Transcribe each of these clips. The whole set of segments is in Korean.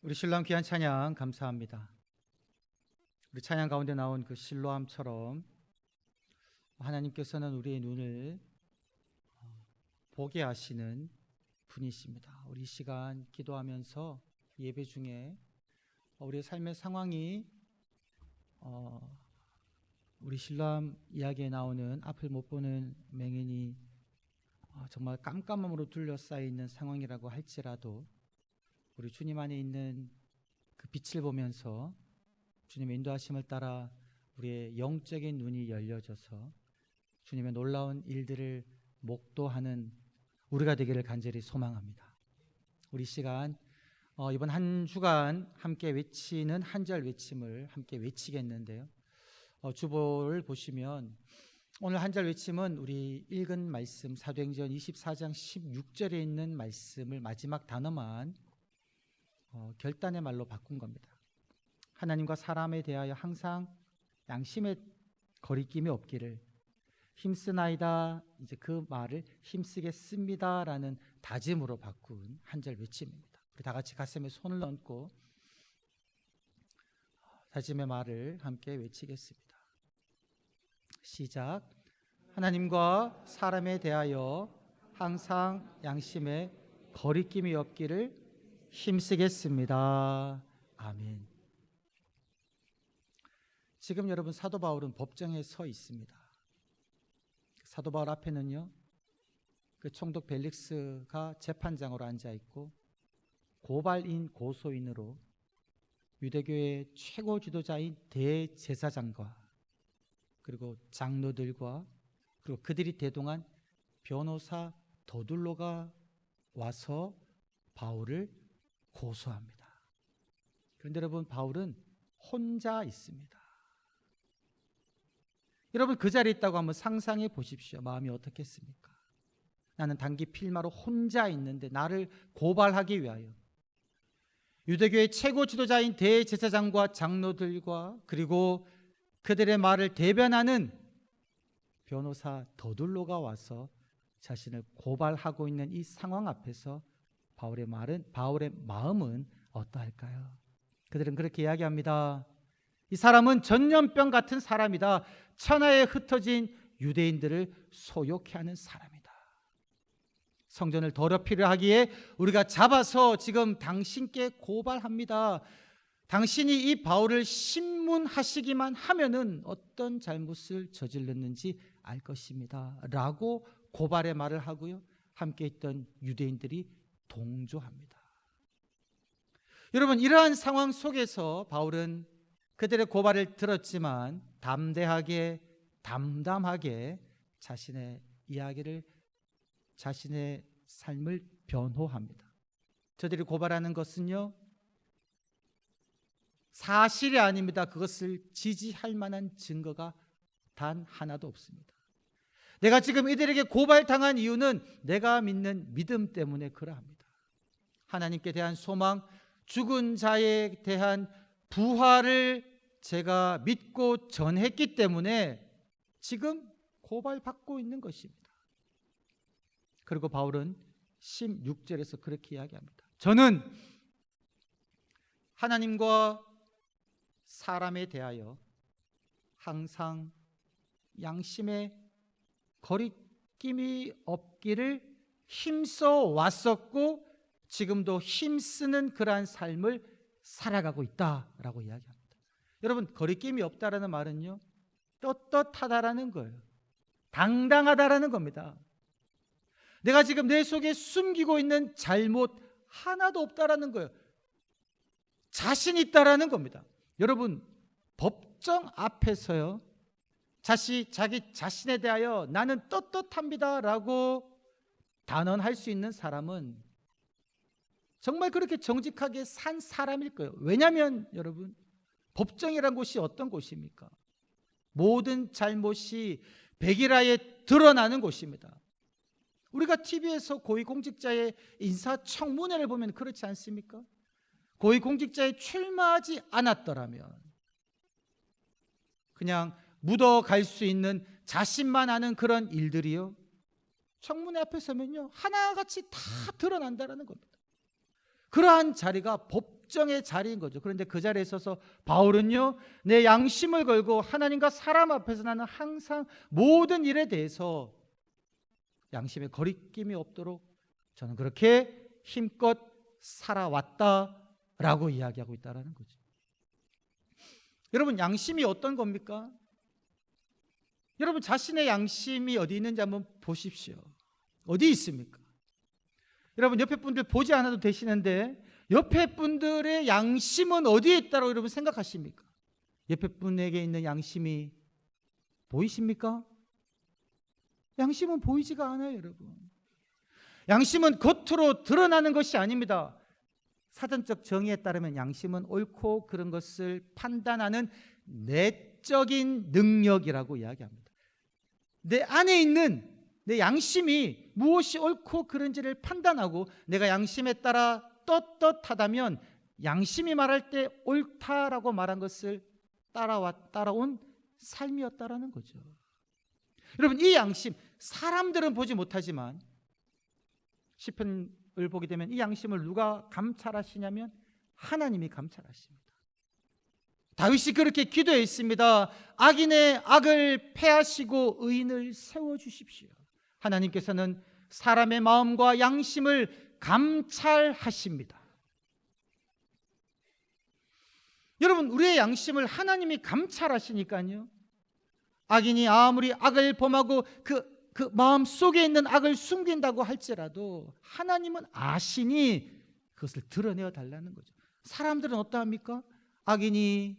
우리 신랑 귀한 찬양 감사합니다. 우리 찬양 가운데 나온 그 실로암처럼 하나님께서는 우리의 눈을 보게 하시는 분이십니다. 우리 이 시간 기도하면서 예배 중에 우리의 삶의 상황이 우리 신랑 이야기에 나오는 앞을 못 보는 맹인이 정말 깜깜함으로 둘러싸여 있는 상황이라고 할지라도 우리 주님 안에 있는 그 빛을 보면서 주님의 인도하심을 따라 우리의 영적인 눈이 열려져서 주님의 놀라운 일들을 목도하는 우리가 되기를 간절히 소망합니다. 우리 시간 이번 한 주간 함께 외치는 한절 외침을 함께 외치겠는데요. 주보를 보시면 오늘 한절 외침은 우리 읽은 말씀 사도행전 24장 16절에 있는 말씀을 마지막 단어만 결단의 말로 바꾼 겁니다. 하나님과 사람에 대하여 항상 양심의 거리낌이 없기를 힘쓰나이다. 이제 그 말을 힘쓰겠습니다라는 다짐으로 바꾼 한절 외침입니다. 우리 다 같이 가슴에 손을 얹고 다짐의 말을 함께 외치겠습니다. 시작. 하나님과 사람에 대하여 항상 양심의 거리낌이 없기를 힘쓰겠습니다. 아멘. 지금 여러분 사도 바울은 법정에 서 있습니다. 사도 바울 앞에는요, 그 총독 벨릭스가 재판장으로 앉아 있고 고발인 고소인으로 유대교의 최고 지도자인 대제사장과 그리고 장로들과 그리고 그들이 대동한 변호사 더둘로가 와서 바울을 고소합니다. 그런데 여러분 바울은 혼자 있습니다. 여러분 그 자리에 있다고 한번 상상해 보십시오. 마음이 어떻겠습니까? 나는 단기 필마로 혼자 있는데 나를 고발하기 위하여 유대교의 최고 지도자인 대제사장과 장로들과 그리고 그들의 말을 대변하는 변호사 더둘로가 와서 자신을 고발하고 있는 이 상황 앞에서 바울의 마음은 어떠할까요? 그들은 그렇게 이야기합니다. 이 사람은 전염병 같은 사람이다. 천하에 흩어진 유대인들을 소욕해 하는 사람이다. 성전을 더럽히려 하기에 우리가 잡아서 지금 당신께 고발합니다. 당신이 이 바울을 신문하시기만 하면은 어떤 잘못을 저질렀는지 알 것입니다. 라고 고발의 말을 하고요. 함께 있던 유대인들이 동조합니다. 여러분 이러한 상황 속에서 바울은 그들의 고발을 들었지만 담담하게 자신의 이야기를 자신의 삶을 변호합니다. 저들이 고발하는 것은요 사실이 아닙니다. 그것을 지지할 만한 증거가 단 하나도 없습니다. 내가 지금 이들에게 고발당한 이유는 내가 믿는 믿음 때문에 그러합니다. 하나님께 대한 소망, 죽은 자에 대한 부활을 제가 믿고 전했기 때문에 지금 고발받고 있는 것입니다. 그리고 바울은 16절에서 그렇게 이야기합니다. 저는 하나님과 사람에 대하여 항상 양심의 거리낌이 없기를 힘써 왔었고 지금도 힘쓰는 그러한 삶을 살아가고 있다라고 이야기합니다. 여러분 거리낌이 없다라는 말은요 떳떳하다라는 거예요. 당당하다라는 겁니다. 내가 지금 내 속에 숨기고 있는 잘못 하나도 없다라는 거예요. 자신 있다라는 겁니다. 여러분 법정 앞에서요 자기 자신에 대하여 나는 떳떳합니다라고 단언할 수 있는 사람은 정말 그렇게 정직하게 산 사람일 거예요. 왜냐하면 여러분 법정이란 곳이 어떤 곳입니까? 모든 잘못이 백일하에 드러나는 곳입니다. 우리가 TV에서 고위공직자의 인사청문회를 보면 그렇지 않습니까? 고위공직자에 출마하지 않았더라면 그냥 묻어갈 수 있는 자신만 아는 그런 일들이요 청문회 앞에 서면요 하나같이 다 드러난다는 겁니다. 그러한 자리가 법 법정의 자리인 거죠. 그런데 그 자리에 서서 바울은요, 내 양심을 걸고 하나님과 사람 앞에서 나는 항상 모든 일에 대해서 양심에 거리낌이 없도록 저는 그렇게 힘껏 살아왔다라고 이야기하고 있다는 거죠. 여러분, 양심이 어떤 겁니까? 여러분, 자신의 양심이 어디 있는지 한번 보십시오. 어디 있습니까? 여러분, 옆에 분들 보지 않아도 되시는데 옆에 분들의 양심은 어디에 있다고 여러분 생각하십니까? 옆에 분에게 있는 양심이 보이십니까? 양심은 보이지가 않아요, 여러분. 양심은 겉으로 드러나는 것이 아닙니다. 사전적 정의에 따르면 양심은 옳고 그른 것을 판단하는 내적인 능력이라고 이야기합니다. 내 안에 있는 내 양심이 무엇이 옳고 그른지를 판단하고 내가 양심에 따라 떳떳하다면 양심이 말할 때 옳다라고 말한 것을 따라온 삶이었다라는 거죠. 여러분, 이 양심, 사람들은 보지 못하지만 시편을 보게 되면 이 양심을 누가 감찰하시냐면 하나님이 감찰하십니다. 다윗이 그렇게 기도했습니다. 악인의 악을 패하시고 의인을 세워주십시오. 하나님께서는 사람의 마음과 양심을 감찰하십니다. 여러분, 우리의 양심을 하나님이 감찰하시니까요, 악인이 아무리 악을 범하고 그 마음 속에 있는 악을 숨긴다고 할지라도 하나님은 아시니 그것을 드러내어 달라는 거죠. 사람들은 어떠합니까? 악인이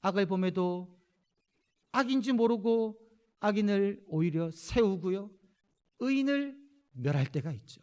악을 범해도 악인지 모르고 악인을 오히려 세우고요, 의인을 멸할 때가 있죠.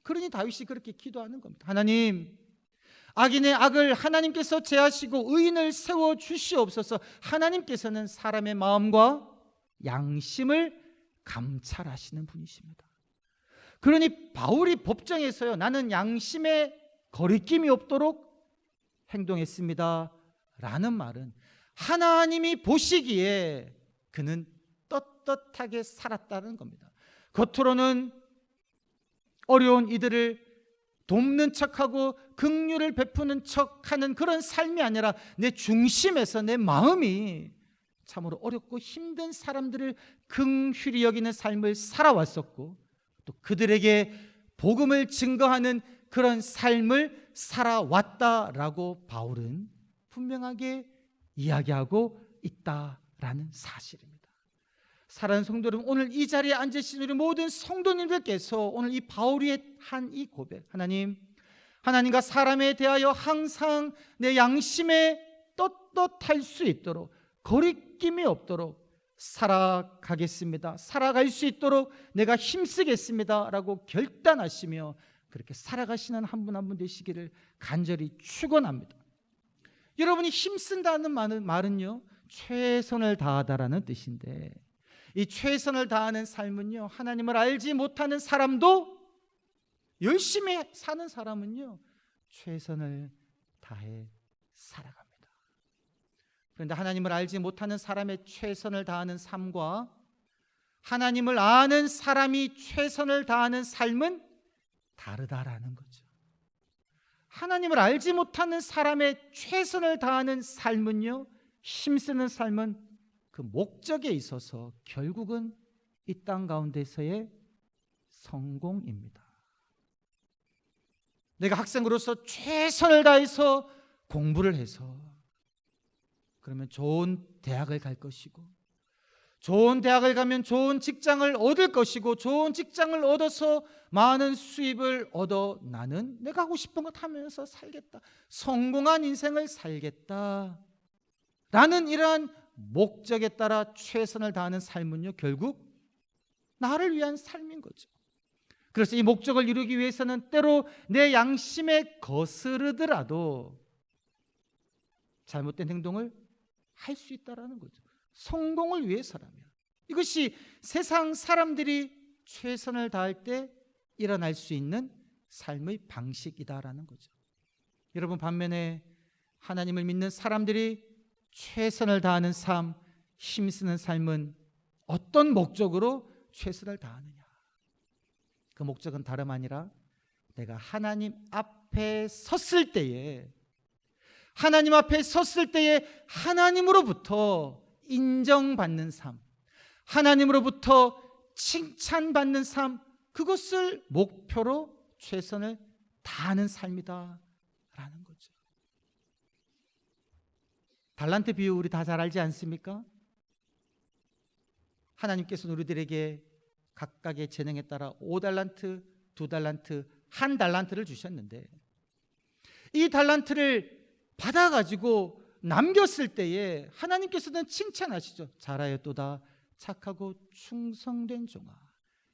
그러니 다윗이 그렇게 기도하는 겁니다. 하나님, 악인의 악을 하나님께서 제하시고 의인을 세워주시옵소서. 하나님께서는 사람의 마음과 양심을 감찰하시는 분이십니다. 그러니 바울이 법정에서요, 나는 양심에 거리낌이 없도록 행동했습니다 라는 말은 하나님이 보시기에 그는 떳떳하게 살았다는 겁니다. 겉으로는 어려운 이들을 돕는 척하고 긍휼을 베푸는 척하는 그런 삶이 아니라 내 중심에서 내 마음이 참으로 어렵고 힘든 사람들을 긍휼히 여기는 삶을 살아왔었고, 또 그들에게 복음을 증거하는 그런 삶을 살아왔다라고 바울은 분명하게 이야기하고 있다라는 사실입니다. 사랑하는 성도 여러분, 오늘 이 자리에 앉으신 우리 모든 성도님들께서 오늘 이 바울이 한 이 고백, 하나님과 사람에 대하여 항상 내 양심에 떳떳할 수 있도록, 거리낌이 없도록 살아가겠습니다, 살아갈 수 있도록 내가 힘쓰겠습니다 라고 결단하시며 그렇게 살아가시는 한 분 한 분 되시기를 간절히 축원합니다. 여러분이 힘쓴다는 말은요, 최선을 다하다라는 뜻인데, 이 최선을 다하는 삶은요, 하나님을 알지 못하는 사람도, 열심히 사는 사람은요, 최선을 다해 살아갑니다. 그런데 하나님을 알지 못하는 사람의 최선을 다하는 삶과 하나님을 아는 사람이 최선을 다하는 삶은 다르다라는 거죠. 하나님을 알지 못하는 사람의 최선을 다하는 삶은요, 힘쓰는 삶은 그 목적에 있어서 결국은 이 땅 가운데서의 성공입니다. 내가 학생으로서 최선을 다해서 공부를 해서 그러면 좋은 대학을 갈 것이고, 좋은 대학을 가면 좋은 직장을 얻을 것이고, 좋은 직장을 얻어서 많은 수입을 얻어 나는 내가 하고 싶은 것 하면서 살겠다, 성공한 인생을 살겠다 라는 이러한 목적에 따라 최선을 다하는 삶은요, 결국 나를 위한 삶인 거죠. 그래서 이 목적을 이루기 위해서는 때로 내 양심에 거스르더라도 잘못된 행동을 할 수 있다라는 거죠. 성공을 위해서라면. 이것이 세상 사람들이 최선을 다할 때 일어날 수 있는 삶의 방식이다라는 거죠. 여러분, 반면에 하나님을 믿는 사람들이 최선을 다하는 삶, 힘쓰는 삶은 어떤 목적으로 최선을 다하느냐? 그 목적은 다름 아니라 내가 하나님 앞에 섰을 때에 하나님 앞에 섰을 때에 하나님으로부터 인정받는 삶, 하나님으로부터 칭찬받는 삶, 그것을 목표로 최선을 다하는 삶이다 라는 거죠. 달란트 비유 우리 다 잘 알지 않습니까? 하나님께서는 우리들에게 각각의 재능에 따라 5달란트, 2달란트, 1달란트를 주셨는데 이 달란트를 받아가지고 남겼을 때에 하나님께서는 칭찬하시죠. 잘하였도다 착하고 충성된 종아,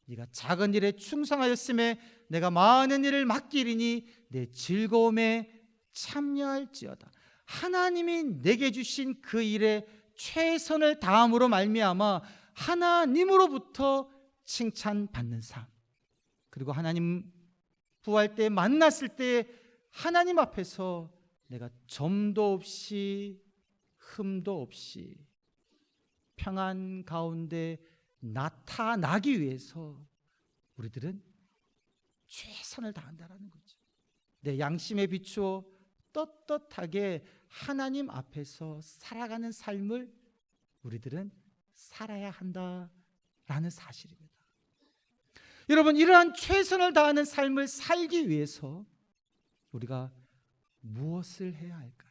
네가 작은 일에 충성하였음에 내가 많은 일을 맡기리니 내 즐거움에 참여할지어다. 하나님이 내게 주신 그 일에 최선을 다함으로 말미암아 하나님으로부터 칭찬받는 삶, 그리고 하나님 부활 때 만났을 때 하나님 앞에서 내가 점도 없이 흠도 없이 평안 가운데 나타나기 위해서 우리들은 최선을 다한다라는 거죠. 내 양심에 비추어 떳떳하게 하나님 앞에서 살아가는 삶을 우리들은 살아야 한다라는 사실입니다. 여러분, 이러한 최선을 다하는 삶을 살기 위해서 우리가 무엇을 해야 할까요?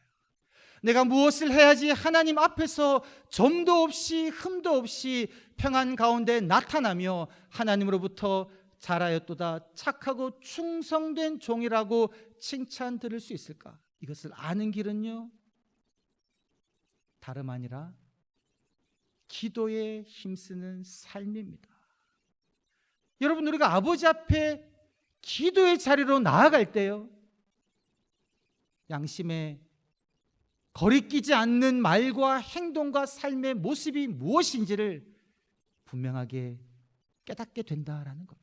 내가 무엇을 해야지 하나님 앞에서 점도 없이 흠도 없이 평안 가운데 나타나며 하나님으로부터 잘하였도다 착하고 충성된 종이라고 칭찬 들을 수 있을까? 이것을 아는 길은요, 다름 아니라 기도에 힘쓰는 삶입니다. 여러분, 우리가 아버지 앞에 기도의 자리로 나아갈 때요, 양심에 거리끼지 않는 말과 행동과 삶의 모습이 무엇인지를 분명하게 깨닫게 된다라는 겁니다.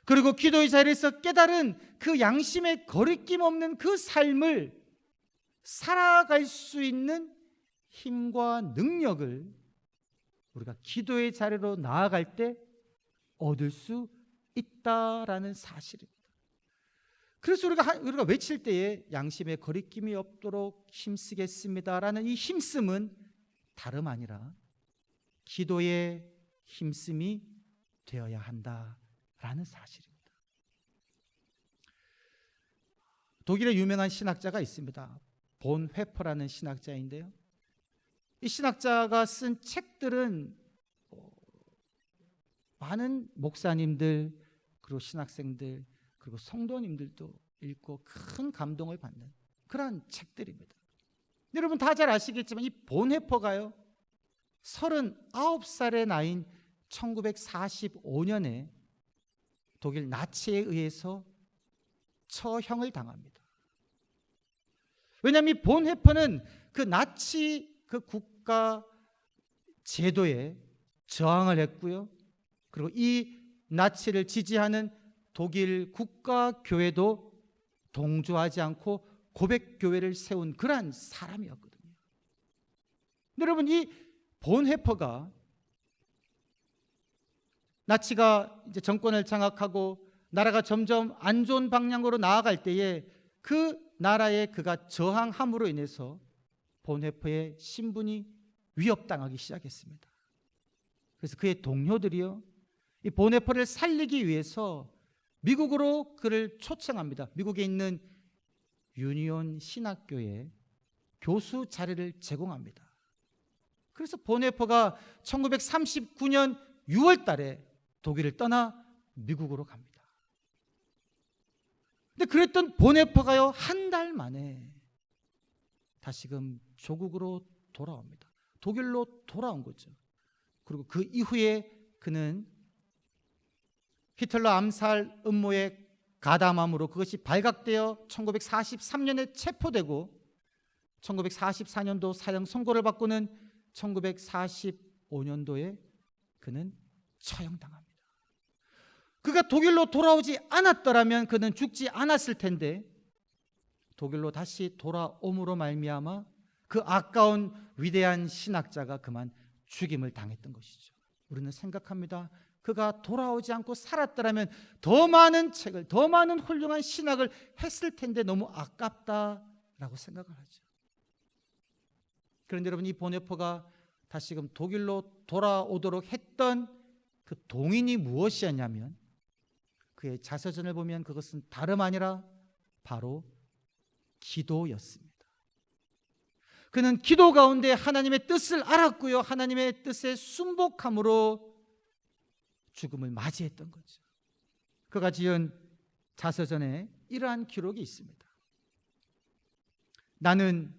그리고 기도의 자리에서 깨달은 그 양심에 거리낌 없는 그 삶을 살아갈 수 있는 힘과 능력을 우리가 기도의 자리로 나아갈 때 얻을 수 있다라는 사실입니다. 그래서 우리가 외칠 때에 양심에 거리낌이 없도록 힘쓰겠습니다라는 이 힘씀은 다름 아니라 기도의 힘씀이 되어야 한다라는 사실입니다. 독일의 유명한 신학자가 있습니다. 본 회퍼라는 신학자인데요, 이 신학자가 쓴 책들은 많은 목사님들, 그리고 신학생들, 그리고 성도님들도 읽고 큰 감동을 받는 그러한 책들입니다. 여러분 다 잘 아시겠지만 이 본헤퍼가요, 39살의 나이인 1945년에 독일 나치에 의해서 처형을 당합니다. 왜냐하면 이 본헤퍼는 그 나치 그 국가 제도에 저항을 했고요, 그리고 이 나치를 지지하는 독일 국가교회도 동조하지 않고 고백교회를 세운 그러한 사람이었거든요. 여러분, 이 본헤퍼가 나치가 이제 정권을 장악하고 나라가 점점 안 좋은 방향으로 나아갈 때에 그 나라에 그가 저항함으로 인해서 본헤퍼의 신분이 위협당하기 시작했습니다. 그래서 그의 동료들이요, 이 본헤퍼를 살리기 위해서 미국으로 그를 초청합니다. 미국에 있는 유니온 신학교에 교수 자리를 제공합니다. 그래서 본헤퍼가 1939년 6월 달에 독일을 떠나 미국으로 갑니다. 근데 그랬던 본헤퍼가요, 한 달 만에 다시금 조국으로 돌아옵니다. 독일로 돌아온 거죠. 그리고 그 이후에 그는 히틀러 암살 음모에 가담함으로 그것이 발각되어 1943년에 체포되고 1944년도 사형 선고를 받고는 1945년도에 그는 처형당합니다. 그가 독일로 돌아오지 않았더라면 그는 죽지 않았을 텐데 독일로 다시 돌아옴으로 말미암아 그 아까운 위대한 신학자가 그만 죽임을 당했던 것이죠. 우리는 생각합니다. 그가 돌아오지 않고 살았더라면 더 많은 책을, 더 많은 훌륭한 신학을 했을 텐데 너무 아깝다라는 라고 생각을 하죠. 그런데 여러분, 이 보네포가 다시금 독일로 돌아오도록 했던 그 동인이 무엇이었냐면, 그의 자서전을 보면 그것은 다름 아니라 바로 기도였습니다. 그는 기도 가운데 하나님의 뜻을 알았고요, 하나님의 뜻에 순복함으로 죽음을 맞이했던 거죠. 그가 지은 자서전에 이러한 기록이 있습니다. 나는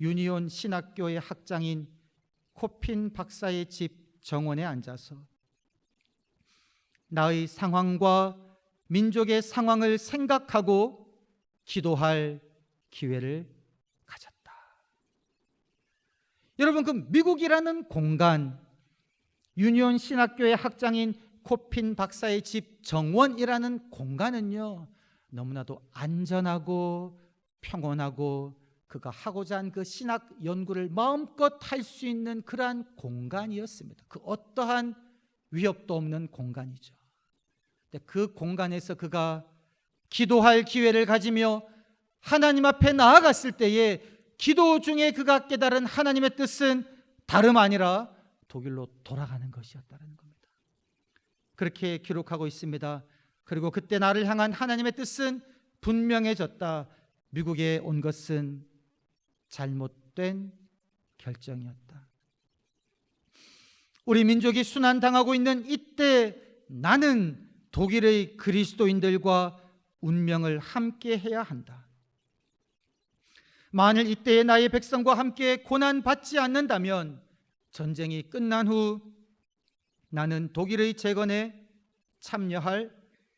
유니온 신학교의 학장인 코핀 박사의 집 정원에 앉아서 나의 상황과 민족의 상황을 생각하고 기도할 기회를 가졌다. 여러분, 그 미국이라는 공간, 유니온 신학교의 학장인 코핀 박사의 집 정원이라는 공간은요, 너무나도 안전하고 평온하고 그가 하고자 한 그 신학 연구를 마음껏 할 수 있는 그러한 공간이었습니다. 그 어떠한 위협도 없는 공간이죠. 그 공간에서 그가 기도할 기회를 가지며 하나님 앞에 나아갔을 때에 기도 중에 그가 깨달은 하나님의 뜻은 다름 아니라 독일로 돌아가는 것이었다는 겁니다. 그렇게 기록하고 있습니다. 그리고 그때 나를 향한 하나님의 뜻은 분명해졌다. 미국에 온 것은 잘못된 결정이었다. 우리 민족이 순환당하고 있는 이때 나는 독일의 그리스도인들과 운명을 함께 해야 한다. 만일 이때의 나의 백성과 함께 고난받지 않는다면 전쟁이 끝난 후 나는 독일의 재건에 참여할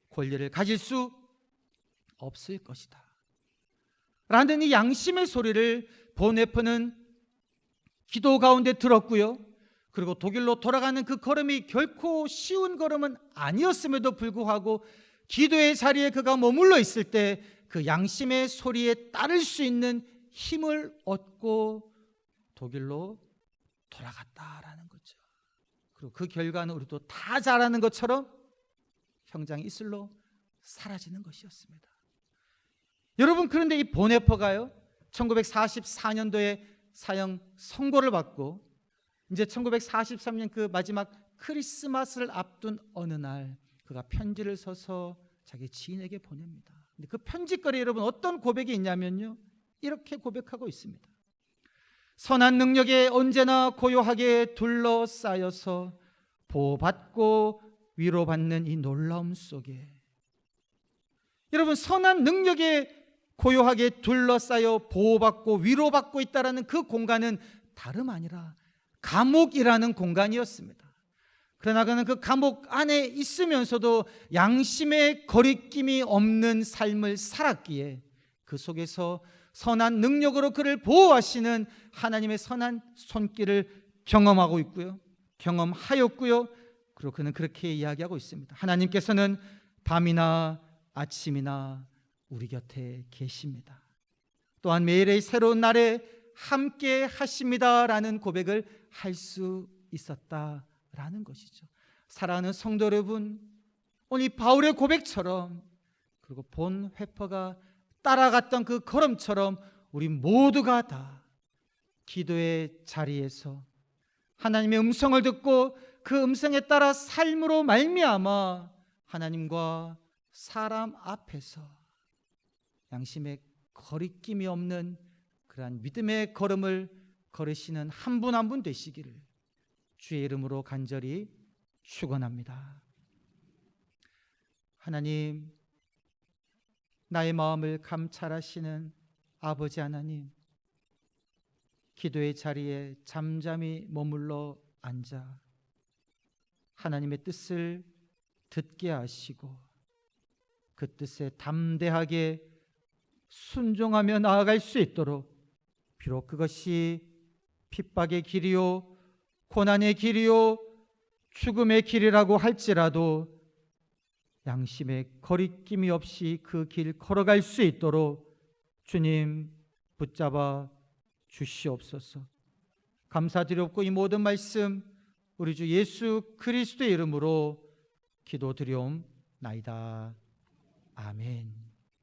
권리를 가질 수 없을 것이다 라는 이 양심의 소리를 보네포는 기도 가운데 들었고요, 그리고 독일로 돌아가는 그 걸음이 결코 쉬운 걸음은 아니었음에도 불구하고 기도의 자리에 그가 머물러 있을 때 그 양심의 소리에 따를 수 있는 힘을 얻고 독일로 돌아갔다라는 거죠. 그리고 그 결과는 우리도 다 잘 아는 것처럼 형장 이슬로 사라지는 것이었습니다. 여러분, 그런데 이 보네포가요, 1944년도에 사형 선고를 받고 이제 1943년 그 마지막 크리스마스를 앞둔 어느 날 그가 편지를 써서 자기 지인에게 보냅니다. 근데 그 편지거리에 여러분 어떤 고백이 있냐면요, 이렇게 고백하고 있습니다. 선한 능력에 언제나 고요하게 둘러싸여서 보호받고 위로받는 이 놀라움 속에, 여러분, 선한 능력에 고요하게 둘러싸여 보호받고 위로받고 있다는 그 공간은 다름 아니라 감옥이라는 공간이었습니다. 그러나 그는 그 감옥 안에 있으면서도 양심의 거리낌이 없는 삶을 살았기에 그 속에서 선한 능력으로 그를 보호하시는 하나님의 선한 손길을 경험하고 있고요, 경험하였고요. 그리고 그는 그렇게 이야기하고 있습니다. 하나님께서는 밤이나 아침이나 우리 곁에 계십니다. 또한 매일의 새로운 날에 함께 하십니다라는 고백을 할 수 있었다라는 것이죠. 사랑하는 성도 여러분, 오늘 바울의 고백처럼, 그리고 본 회퍼가 따라갔던 그 걸음처럼 우리 모두가 다 기도의 자리에서 하나님의 음성을 듣고 그 음성에 따라 삶으로 말미암아 하나님과 사람 앞에서 양심의 거리낌이 없는 그러한 믿음의 걸음을 걸으시는 한 분 한 분 되시기를 주의 이름으로 간절히 축원합니다. 하나님, 나의 마음을 감찰하시는 아버지 하나님, 기도의 자리에 잠잠히 머물러 앉아 하나님의 뜻을 듣게 하시고 그 뜻에 담대하게 순종하며 나아갈 수 있도록, 비록 그것이 핍박의 길이요 고난의 길이요 죽음의 길이라고 할지라도 양심의 거리낌이 없이 그 길 걸어갈 수 있도록 주님 붙잡아 주시옵소서. 감사드렸고 이 모든 말씀 우리 주 예수 그리스도의 이름으로 기도드리옵나이다. 아멘.